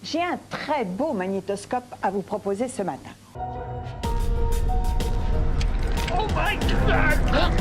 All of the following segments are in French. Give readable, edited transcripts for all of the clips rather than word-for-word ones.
J'ai un très beau magnétoscope à vous proposer ce matin. Oh my God!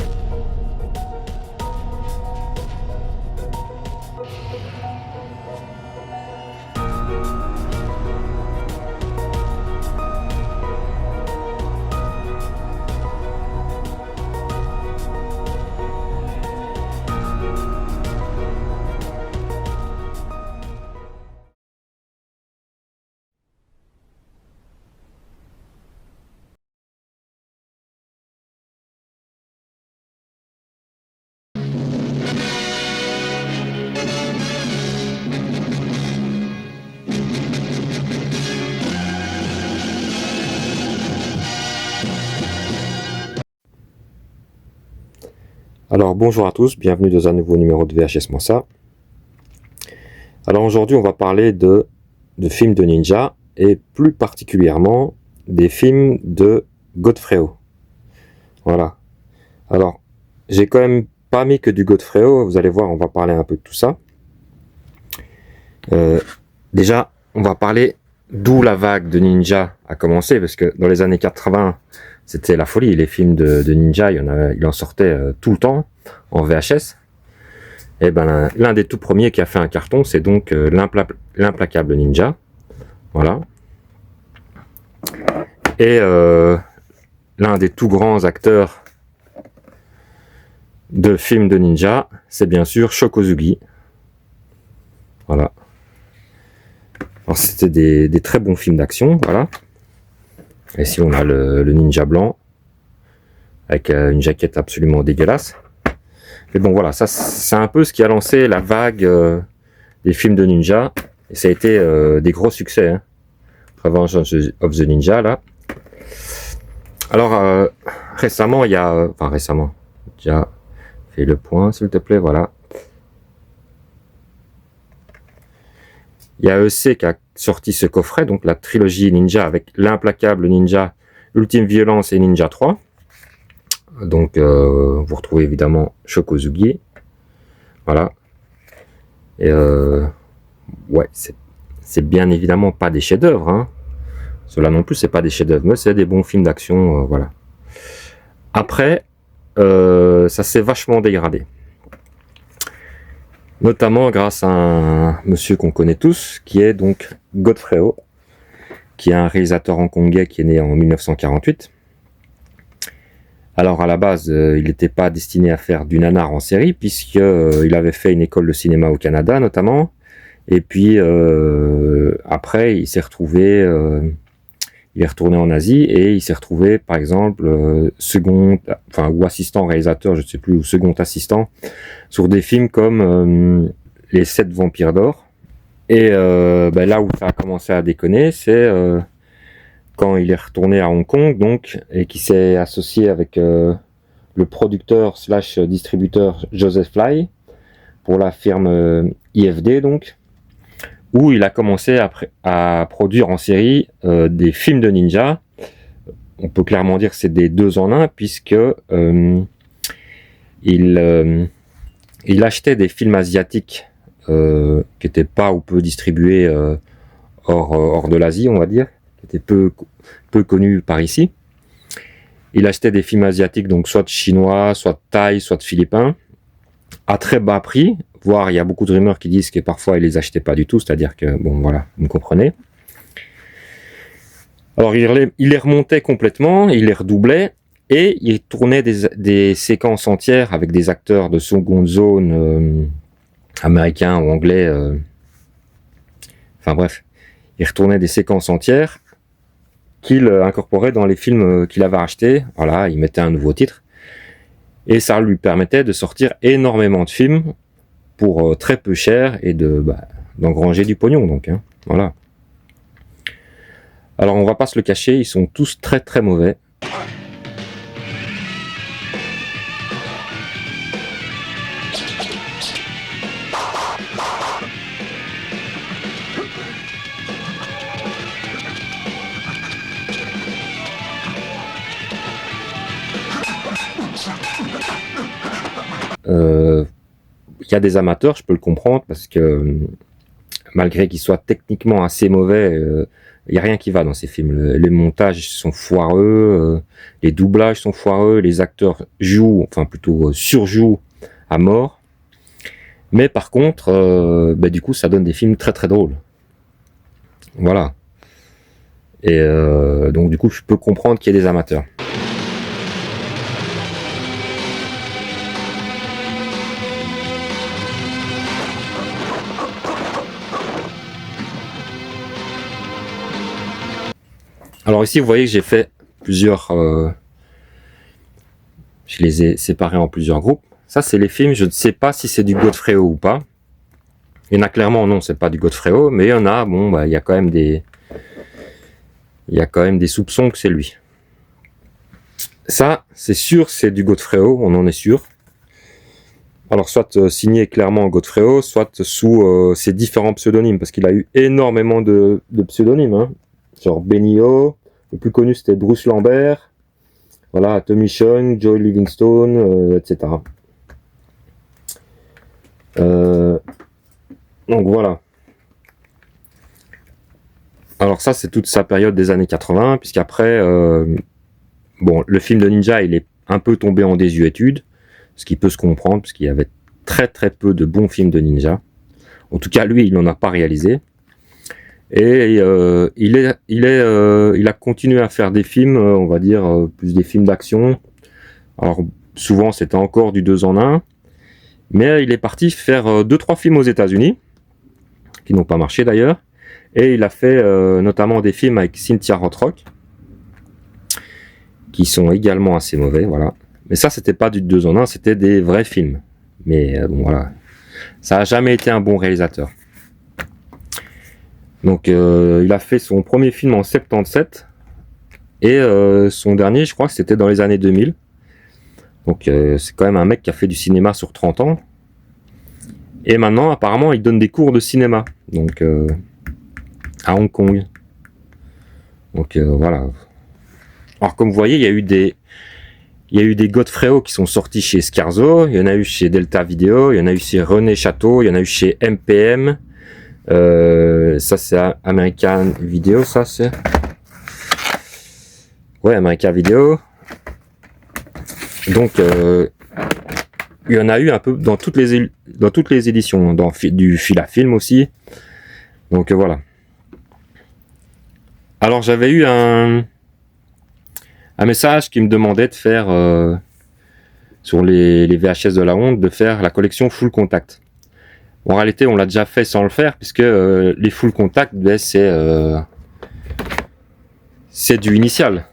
Alors bonjour à tous, bienvenue dans un nouveau numéro de VHS Mensa. Alors aujourd'hui on va parler de films de ninja et plus particulièrement des films de Godfredo. Voilà. Alors j'ai quand même pas mis que du Godfredo, vous allez voir, on va parler un peu de tout ça. Déjà on va parler d'où la vague de ninja a commencé, parce que dans les années 80 c'était la folie, les films de ninja, il en sortait tout le temps en VHS. Et ben l'un des tout premiers qui a fait un carton, c'est donc l'implacable ninja. Voilà. Et l'un des tout grands acteurs de films de ninja, c'est bien sûr Sho Kosugi. Voilà. Alors c'était des très bons films d'action, voilà. Et si on a le ninja blanc avec une jaquette absolument dégueulasse. Mais bon voilà, ça c'est un peu ce qui a lancé la vague des films de ninja. Et ça a été des gros succès, hein. Revenge of the Ninja là. Alors récemment, récemment, déjà fais le point s'il te plaît, voilà. Il y a EC qui a sorti ce coffret, donc la trilogie ninja avec l'implacable ninja, Ultime Violence et Ninja 3. Donc vous retrouvez évidemment Sho Kosugi. Voilà. Et ouais, c'est bien évidemment pas des chefs-d'œuvre, hein. Cela non plus, c'est pas des chefs-d'œuvre, mais c'est des bons films d'action, voilà. Après, ça s'est vachement dégradé. Notamment grâce à un monsieur qu'on connaît tous, qui est donc Godfredo, qui est un réalisateur hongkongais qui est né en 1948. Alors à la base, il n'était pas destiné à faire du nanar en série, puisqu'il avait fait une école de cinéma au Canada notamment. Et puis après, il s'est retrouvé, il est retourné en Asie et il s'est retrouvé, par exemple, second, enfin ou assistant réalisateur, je ne sais plus, ou second assistant sur des films comme Les 7 Vampires d'Or. Et là où ça a commencé à déconner, c'est quand il est retourné à Hong Kong, donc, et qui s'est associé avec le producteur / distributeur Joseph Fly pour la firme IFD, donc, où il a commencé à produire en série des films de ninja. On peut clairement dire que c'est des 2 en 1, puisque il achetait des films asiatiques qui n'étaient pas ou peu distribués hors de l'Asie, on va dire, qui étaient peu connus par ici. Il achetait des films asiatiques, donc soit chinois, soit thaï, soit philippins, à très bas prix, voire il y a beaucoup de rumeurs qui disent que parfois il les achetait pas du tout, c'est-à-dire que, bon voilà, vous me comprenez. Alors il les remontait complètement, il les redoublait, et il tournait des séquences entières avec des acteurs de seconde zone américains ou anglais, enfin bref, il retournait des séquences entières qu'il incorporait dans les films qu'il avait achetés. Voilà, il mettait un nouveau titre, et ça lui permettait de sortir énormément de films pour très peu cher et d'engranger du pognon, donc, hein, voilà. Alors on va pas se le cacher, ils sont tous très très mauvais. il y a des amateurs, je peux le comprendre, parce que malgré qu'ils soient techniquement assez mauvais, il n'y a rien qui va dans ces films. Les montages sont foireux, les doublages sont foireux, les acteurs jouent, enfin plutôt surjouent à mort. Mais par contre, du coup, ça donne des films très très drôles. Voilà. Et donc du coup, je peux comprendre qu'il y ait des amateurs. Alors ici, vous voyez que j'ai fait plusieurs... je les ai séparés en plusieurs groupes. Ça, c'est les films, je ne sais pas si c'est du Godfrey ou pas. Il y en a clairement, non, c'est pas du Godfrey, mais il y en a, bon, il y a quand même des... Il y a quand même des soupçons que c'est lui. Ça, c'est sûr, c'est du Godfrey, on en est sûr. Alors, soit signé clairement Godfrey, soit sous ses différents pseudonymes, parce qu'il a eu énormément de pseudonymes, hein. Genre Benio, le plus connu c'était Bruce Lambert, voilà, Tommy Chong, Joey Livingstone, etc. Donc voilà. Alors ça, c'est toute sa période des années 80, puisqu'après, bon, le film de ninja, il est un peu tombé en désuétude, ce qui peut se comprendre, puisqu'il y avait très très peu de bons films de ninja. En tout cas, lui, il n'en a pas réalisé. Et il a continué à faire des films, on va dire, plus des films d'action. Alors, souvent, c'était encore du 2 en 1. Mais il est parti faire 2-3 films aux États-Unis, qui n'ont pas marché d'ailleurs. Et il a fait notamment des films avec Cynthia Rothrock, qui sont également assez mauvais, voilà. Mais ça, c'était pas du 2 en 1, c'était des vrais films. Mais bon, voilà. Ça n'a jamais été un bon réalisateur. Donc, il a fait son premier film en 77. Et son dernier, je crois que c'était dans les années 2000. Donc, c'est quand même un mec qui a fait du cinéma sur 30 ans. Et maintenant, apparemment, il donne des cours de cinéma. Donc, à Hong Kong. Donc, voilà. Alors, comme vous voyez, il y a eu des Godfrey qui sont sortis chez Scarzo, il y en a eu chez Delta Video, il y en a eu chez René Château, il y en a eu chez MPM. Ça c'est American Video, ça c'est... Ouais, American Video. Donc, il y en a eu un peu dans toutes les éditions, dans du fil à film aussi. Donc voilà. Alors j'avais eu un message qui me demandait de faire, sur les VHS de la honte, de faire la collection Full Contact. En réalité, on l'a déjà fait sans le faire, puisque les Full Contact, c'est du initial.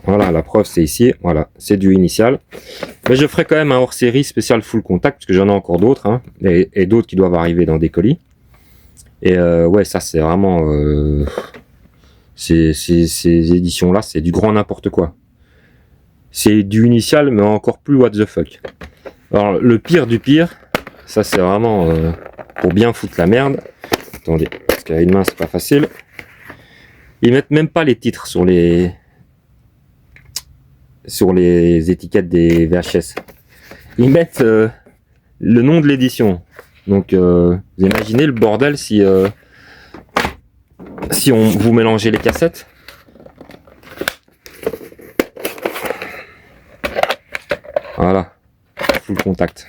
Voilà, la preuve c'est ici, voilà, c'est du initial. Mais je ferai quand même un hors-série spécial Full Contact, parce que j'en ai encore d'autres, hein, et d'autres qui doivent arriver dans des colis. Et ouais, ça c'est vraiment... ces éditions-là, c'est du grand n'importe quoi. C'est du initial, mais encore plus what the fuck. Alors, le pire du pire, ça c'est vraiment pour bien foutre la merde. Attendez, parce qu'à une main, c'est pas facile. Ils mettent même pas les titres sur les étiquettes des VHS. Ils mettent le nom de l'édition. Donc, vous imaginez le bordel si vous mélangez les cassettes. Voilà, Full Contact.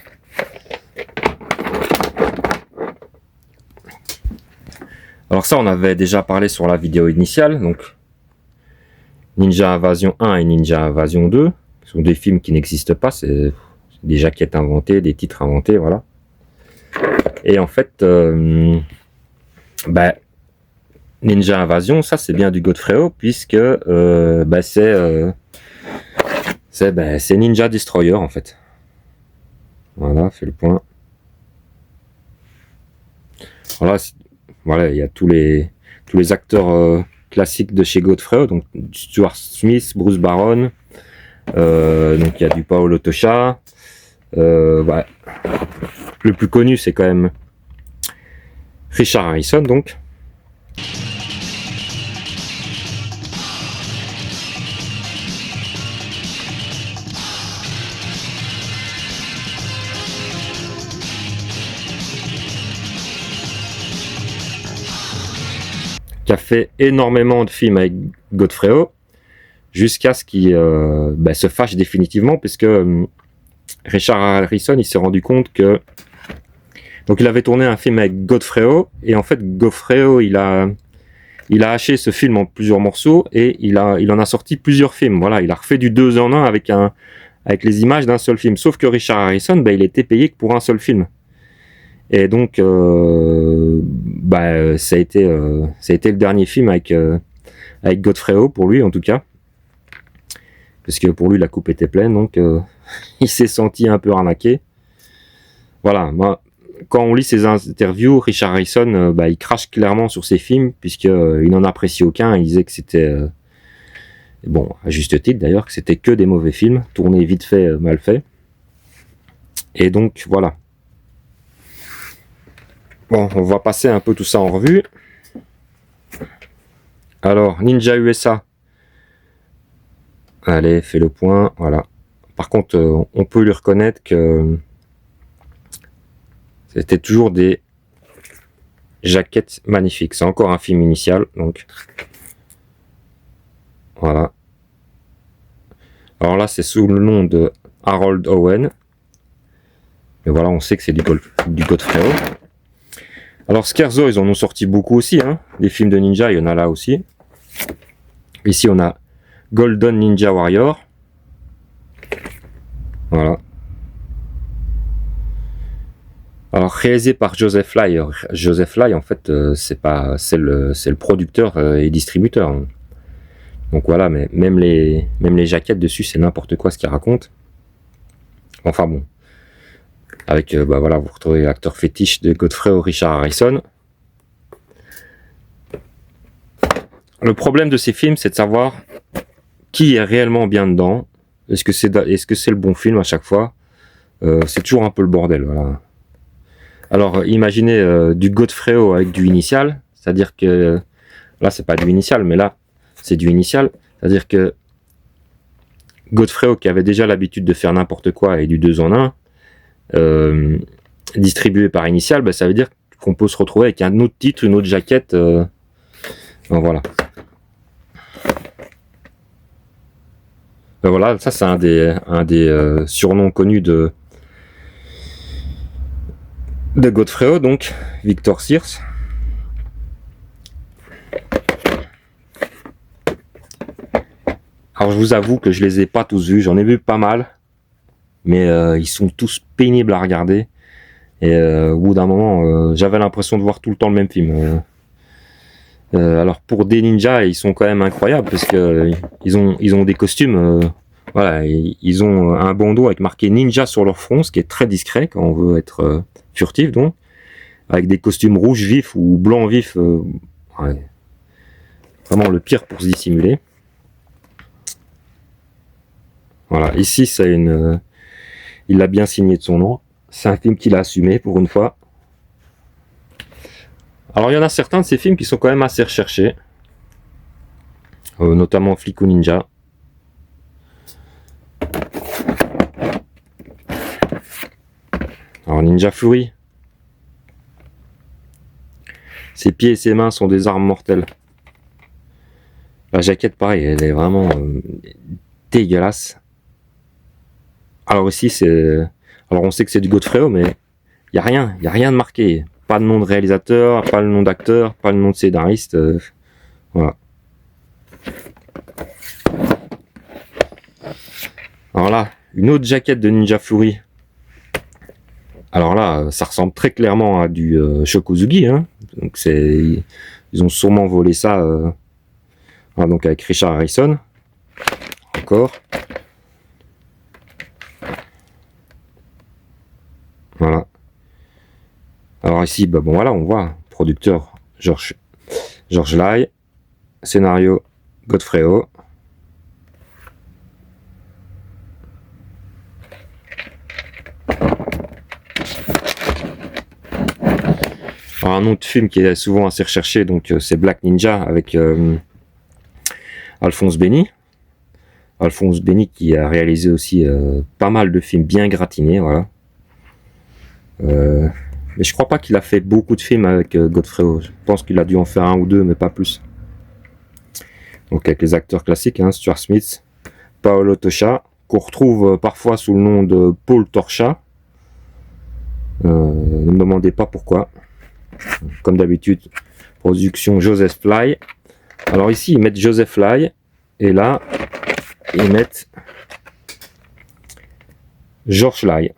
Alors ça, on avait déjà parlé sur la vidéo initiale, donc Ninja Invasion 1 et Ninja Invasion 2 sont des films qui n'existent pas, c'est des jaquettes inventées, des titres inventés, voilà. Et en fait, Ninja Invasion, ça c'est bien du Godfrey, puisque c'est Ninja Destroyer en fait. Voilà, fait le point. Voilà, il y a tous les acteurs classiques de chez Godfrey, donc Stuart Smith, Bruce Baron, donc il y a du Paolo Tosha. Le plus connu c'est quand même Richard Harrison, donc. qui a fait énormément de films avec Godfredo, jusqu'à ce qu'il se fâche définitivement, puisque Richard Harrison, il s'est rendu compte que donc il avait tourné un film avec Godfredo, et en fait Godfredo il a haché ce film en plusieurs morceaux, et il en a sorti plusieurs films. Voilà, il a refait du 2 en 1 avec les images d'un seul film. Sauf que Richard Harrison, il était payé que pour un seul film. Et donc ça a été le dernier film avec Godfredo, pour lui en tout cas, parce que pour lui la coupe était pleine, donc il s'est senti un peu arnaqué. Voilà, moi, quand on lit ses interviews, Richard Harrison, il crache clairement sur ses films, puisqu'il n'en apprécie aucun. Il disait que c'était, bon, à juste titre d'ailleurs, que c'était que des mauvais films, tournés vite fait, mal fait. Et donc, voilà. Bon, on va passer un peu tout ça en revue. Alors, Ninja USA. Allez, fais le point, voilà. Par contre, on peut lui reconnaître que c'était toujours des jaquettes magnifiques. C'est encore un film initial, donc voilà. Alors là, c'est sous le nom de Harold Owen. Mais voilà, on sait que c'est du Godfredo. Alors Scherzo, ils en ont sorti beaucoup aussi, hein. Des films de ninja, il y en a là aussi. Ici, on a Golden Ninja Warrior. Voilà. Alors réalisé par Joseph Lai. Joseph Lai, en fait, c'est le producteur et distributeur. Donc voilà, mais même les jaquettes dessus, c'est n'importe quoi ce qu'il raconte. Enfin bon. Avec, voilà, vous retrouvez l'acteur fétiche de Godfredo, Richard Harrison. Le problème de ces films, c'est de savoir qui est réellement bien dedans. Est-ce que c'est le bon film à chaque fois? C'est toujours un peu le bordel, voilà. Alors, imaginez du Godfredo avec du initial, c'est-à-dire que là, c'est pas du initial, mais là, c'est du initial, c'est-à-dire que Godfredo, qui avait déjà l'habitude de faire n'importe quoi et du 2 en 1, distribué par initial, ça veut dire qu'on peut se retrouver avec un autre titre, une autre jaquette. Voilà. Voilà, ça c'est un des surnoms connus de Godfredo, donc Victor Sears. Alors je vous avoue que je les ai pas tous vus, j'en ai vu pas mal, mais ils sont tous pénibles à regarder, et au bout d'un moment j'avais l'impression de voir tout le temps le même film. Alors pour des ninjas, ils sont quand même incroyables, parce que ils ont des costumes, voilà, ils ont un bandeau avec marqué ninja sur leur front, ce qui est très discret quand on veut être furtif, donc avec des costumes rouges vifs ou blancs vifs, ouais, vraiment le pire pour se dissimuler. Voilà, ici c'est il l'a bien signé de son nom, c'est un film qu'il a assumé pour une fois. Alors il y en a certains de ces films qui sont quand même assez recherchés, notamment Flic ou Ninja. Alors Ninja Fury, ses pieds et ses mains sont des armes mortelles. La jaquette pareil, elle est vraiment dégueulasse. Alors ici alors on sait que c'est du Godfredo, mais il y a rien de marqué. Pas de nom de réalisateur, pas le nom d'acteur, pas le nom de scénariste. Voilà. Alors là, une autre jaquette de Ninja Fury. Alors là, ça ressemble très clairement à du Shokozugi, hein. Donc ils ont sûrement volé ça. Voilà, donc avec Richard Harrison. Encore. Voilà. Alors ici, bon voilà, on voit producteur George Lai, scénario Godfredo. Alors, un autre film qui est souvent assez recherché, donc c'est Black Ninja avec Alphonse Benny. Alphonse Benny qui a réalisé aussi pas mal de films bien gratinés, voilà. Mais je crois pas qu'il a fait beaucoup de films avec Godfrey. Je pense qu'il a dû en faire un ou deux, mais pas plus. Donc avec les acteurs classiques, hein, Stuart Smith, Paolo Tosca, qu'on retrouve parfois sous le nom de Paul Torcha. Ne me demandez pas pourquoi. Comme d'habitude, production Joseph Fly. Alors ici, ils mettent Joseph Fly, et là, ils mettent George Fly.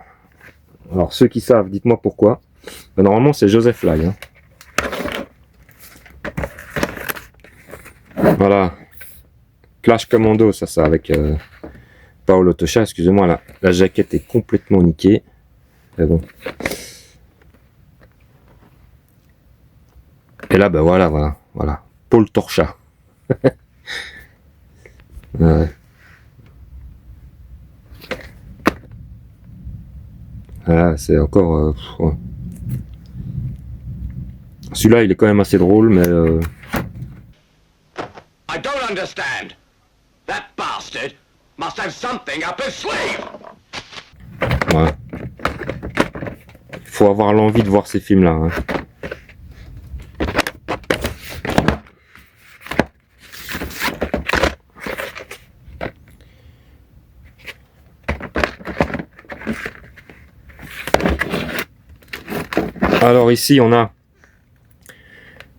Alors ceux qui savent, dites-moi pourquoi. Ben, normalement, c'est Joseph Fly. Hein. Voilà. Clash Commando, ça avec Paolo Tosca. Excusez-moi, la jaquette est complètement niquée. Mais bon. Et là, ben voilà. Paul Torcha. Ouais. Ah, c'est encore... ouais. Celui-là, il est quand même assez drôle, mais... I don't understand. That bastard must have something up his sleeve. ouais. Faut avoir l'envie de voir ces films-là. Hein. Alors ici, on a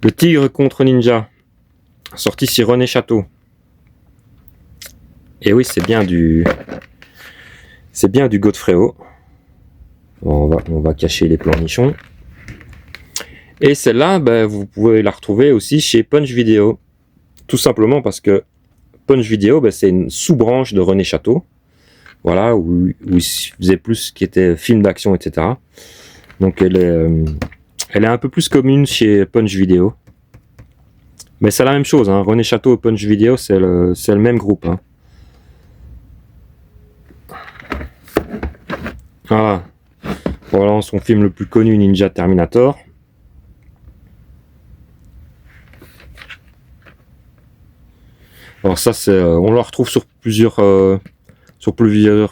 Le Tigre contre Ninja, sorti chez René Château. Et oui, c'est bien du Godfrey. On va cacher les planichons. Et celle-là, ben, vous pouvez la retrouver aussi chez Punch Video. Tout simplement parce que Punch Video, ben, c'est une sous-branche de René Château. Voilà, où il faisait plus ce qui était film d'action, etc. Donc elle est un peu plus commune chez Punch Video. Mais c'est la même chose, hein. René Château et Punch Video, c'est le même groupe. Hein. Voilà son film le plus connu, Ninja Terminator. Alors ça, on le retrouve sur plusieurs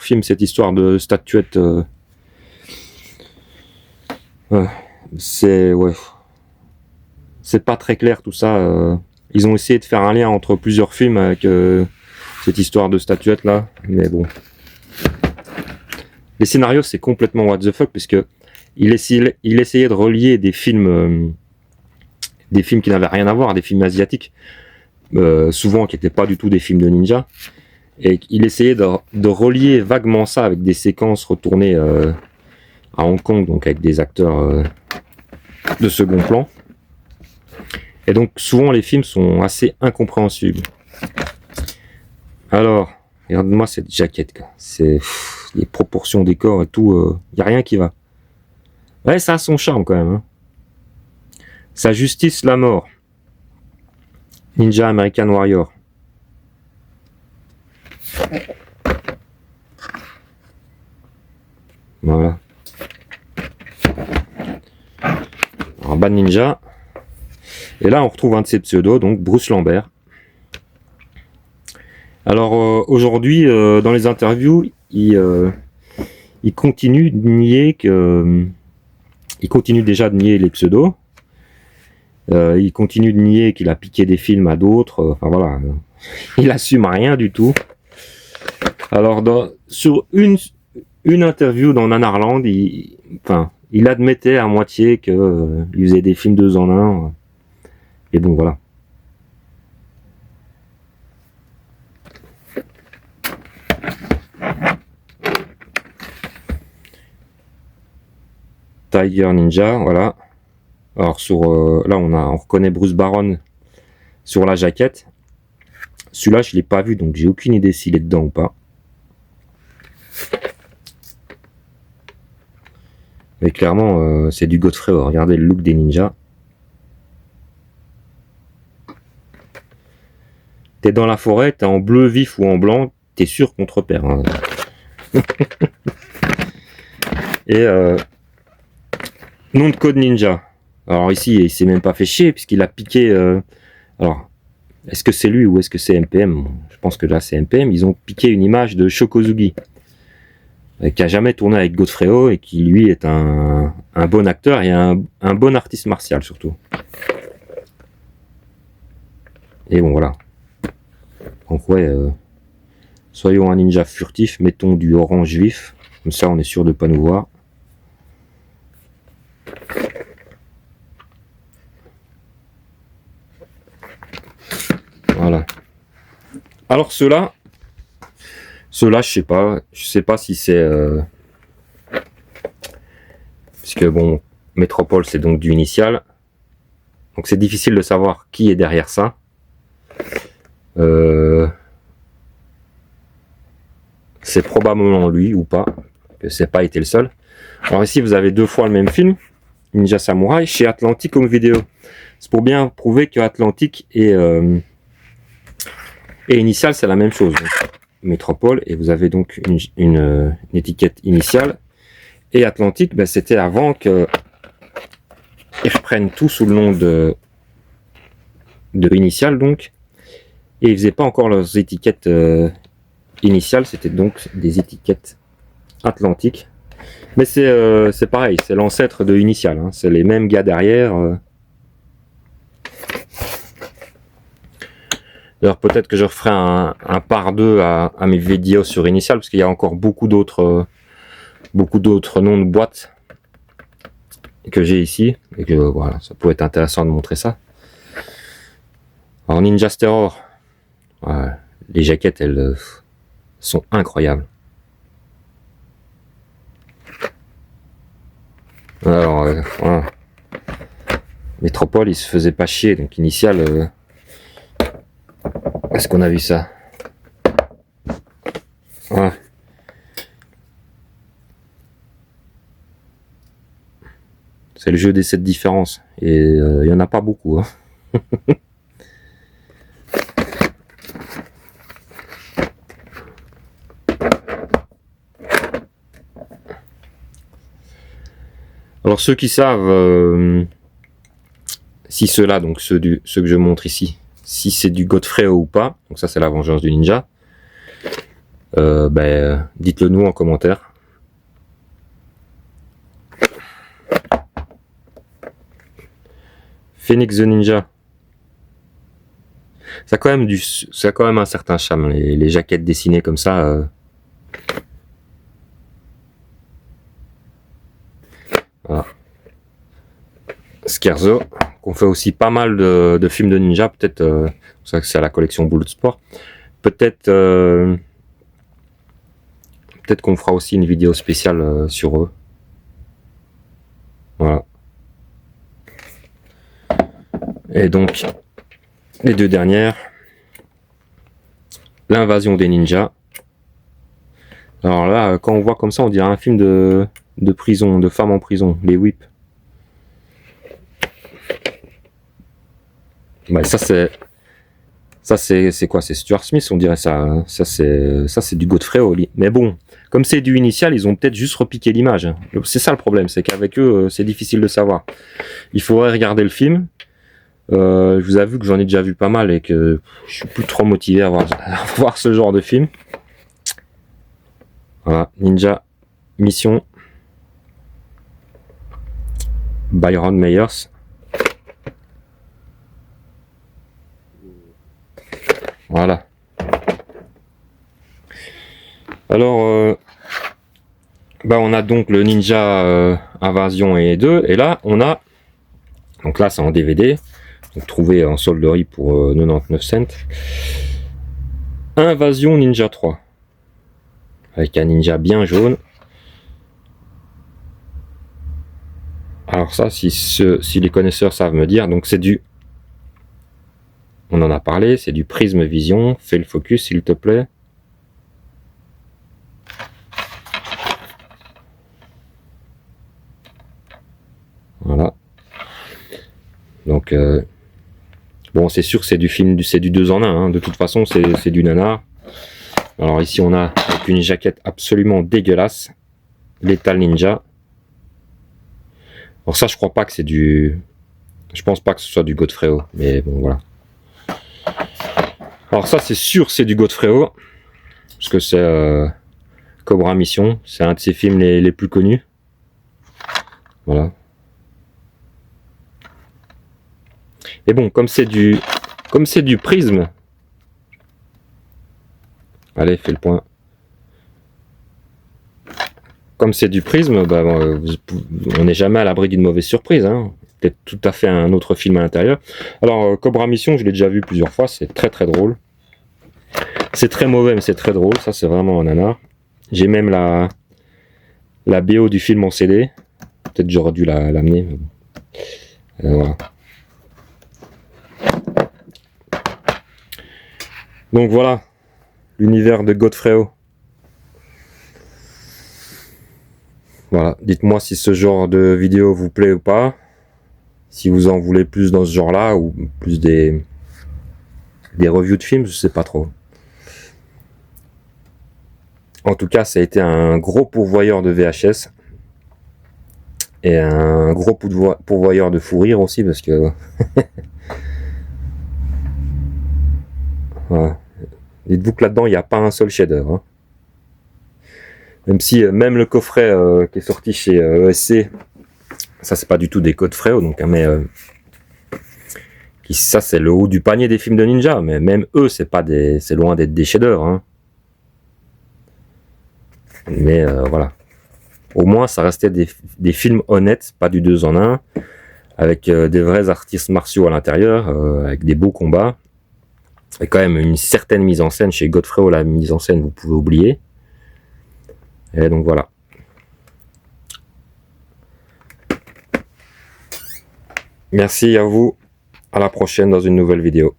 films, cette histoire de statuette. C'est pas très clair tout ça. Ils ont essayé de faire un lien entre plusieurs films avec cette histoire de statuette là, mais bon. Les scénarios, c'est complètement what the fuck, puisque il essayait de relier des films qui n'avaient rien à voir, des films asiatiques, souvent qui n'étaient pas du tout des films de ninja, et il essayait de relier vaguement ça avec des séquences retournées à Hong Kong, donc avec des acteurs de second plan. Et donc souvent les films sont assez incompréhensibles. Alors, regarde-moi cette jaquette, quoi. C'est les proportions des corps et tout, y a rien qui va. Ouais, ça a son charme quand même. Hein. Sa justice, la mort. Ninja American Warrior. Voilà. Alors, Bad Ninja. Et là, on retrouve un de ses pseudos, donc Bruce Lambert. Alors, aujourd'hui, dans les interviews, il continue de nier il continue déjà de nier les pseudos. Il continue de nier qu'il a piqué des films à d'autres. Enfin voilà, il assume rien du tout. Alors sur une interview dans Nanarland, il admettait à moitié qu'il faisait des films 2 en 1. Et bon voilà. Tiger Ninja, voilà. Alors là on reconnaît Bruce Baron sur la jaquette. Celui-là je l'ai pas vu, donc j'ai aucune idée s'il est dedans ou pas. Mais clairement c'est du Godfrey. Regardez le look des ninjas. T'es dans la forêt, t'es en bleu vif ou en blanc, t'es sûr qu'on te repère. Hein. Et nom de code ninja. Alors ici, il s'est même pas fait chier puisqu'il a piqué. Alors, est-ce que c'est lui ou est-ce que c'est MPM? Je pense que là c'est MPM. Ils ont piqué une image de Shokozugi. qui a jamais tourné avec Godfrey et qui lui est un bon acteur et un bon artiste martial surtout. Et bon voilà. Donc ouais, soyons un ninja furtif, mettons du orange vif, comme ça on est sûr de pas nous voir. Voilà. Alors ceux-là, je sais pas si c'est puisque bon, Métropole c'est donc du initial, donc c'est difficile de savoir qui est derrière ça. C'est probablement lui ou pas, que c'est pas été le seul. Alors ici vous avez deux fois le même film, Ninja Samurai, chez Atlantic Home Video. C'est pour bien prouver que Atlantic et Initial c'est la même chose. Donc, Métropole, et vous avez donc une étiquette initiale. Et Atlantic, ben, c'était avant que ils reprennent tout sous le nom de Initial donc. Et ils faisaient pas encore leurs étiquettes initiales, c'était donc des étiquettes Atlantic. Mais c'est pareil, c'est l'ancêtre de Initial, hein. C'est les mêmes gars derrière. D'ailleurs, peut-être que je referai un par deux à mes vidéos sur Initial, parce qu'il y a encore beaucoup d'autres noms de boîtes que j'ai ici, et que voilà, ça pourrait être intéressant de montrer ça. Alors Ninja Terror, voilà, les jaquettes, elles sont incroyables. Alors, voilà. Métropole, il se faisait pas chier, donc Initial... Est-ce qu'on a vu ça? Ouais. C'est le jeu des 7 différences. Et il n'y en a pas beaucoup. Hein. Alors ceux qui savent, si ceux-là, donc ceux que je montre ici, si c'est du Godfrey ou pas, donc ça c'est la vengeance du ninja, dites-le nous en commentaire. Phoenix the Ninja, ça a quand même un certain charme, les jaquettes dessinées comme ça. Voilà. Scherzo, qu'on fait aussi pas mal de films de ninja, peut-être, c'est à la collection Bloodsport. Peut-être qu'on fera aussi une vidéo spéciale sur eux. Voilà. Et donc, les deux dernières. L'invasion des ninjas. Alors là, quand on voit comme ça, on dirait un film de prison, de femmes en prison, les whips. Bah, ça c'est quoi? C'est Stuart Smith, on dirait ça. Hein. Ça c'est du Godfrey. Mais bon, comme c'est du initial, ils ont peut-être juste repiqué l'image. C'est ça le problème, c'est qu'avec eux, c'est difficile de savoir. Il faudrait regarder le film. Je vous avoue que j'en ai déjà vu pas mal et que je suis plus trop motivé à voir ce genre de film. Voilà, Ninja Mission Byron Meyers. Voilà. Alors, on a donc le Ninja Invasion et 2, et là on a, donc là c'est en DVD, donc trouvé en solderie pour 99 cents. Invasion Ninja 3, avec un ninja bien jaune. Alors ça, si les connaisseurs savent me dire, donc c'est du, on en a parlé, c'est du Prism Vision. Fais le focus s'il te plaît. Voilà. Donc bon, c'est sûr que c'est du film, c'est du 2 en 1, hein. De toute façon c'est du nanar. Alors ici on a avec une jaquette absolument dégueulasse, Lethal Ninja. Alors ça je crois pas que c'est du, je pense pas que ce soit du Godfrey, mais bon voilà. Alors ça c'est sûr c'est du Godfrey, parce que c'est Cobra Mission, c'est un de ses films les plus connus. Voilà. Et bon, comme c'est du prisme. Allez, fais le point. Comme c'est du prisme, bah, on n'est jamais à l'abri d'une mauvaise surprise. Hein. Peut-être tout à fait un autre film à l'intérieur. Alors, Cobra Mission, je l'ai déjà vu plusieurs fois. C'est très très drôle. C'est très mauvais, mais c'est très drôle. Ça, c'est vraiment un nanar. J'ai même la BO du film en CD. Peut-être j'aurais dû l'amener. Voilà. Donc voilà, l'univers de Godfredo. Voilà, dites-moi si ce genre de vidéo vous plaît ou pas. Si vous en voulez plus dans ce genre-là, ou plus des reviews de films, je sais pas trop. En tout cas, ça a été un gros pourvoyeur de VHS. Et un gros pourvoyeur de fou rire aussi, parce que... voilà. Dites-vous que là-dedans, il n'y a pas un seul chef-d'œuvre. Hein. Même si, même le coffret qui est sorti chez ESC, ça c'est pas du tout des codes Fréo, donc, hein, mais ça c'est le haut du panier des films de ninja, mais même eux, c'est loin d'être des chefs-d'œuvre. Hein. Mais voilà. Au moins, ça restait des films honnêtes, pas du 2 en 1, avec des vrais artistes martiaux à l'intérieur, avec des beaux combats. Et quand même une certaine mise en scène. Chez Godfredo, la mise en scène, vous pouvez oublier. Et donc voilà. Merci à vous. À la prochaine dans une nouvelle vidéo.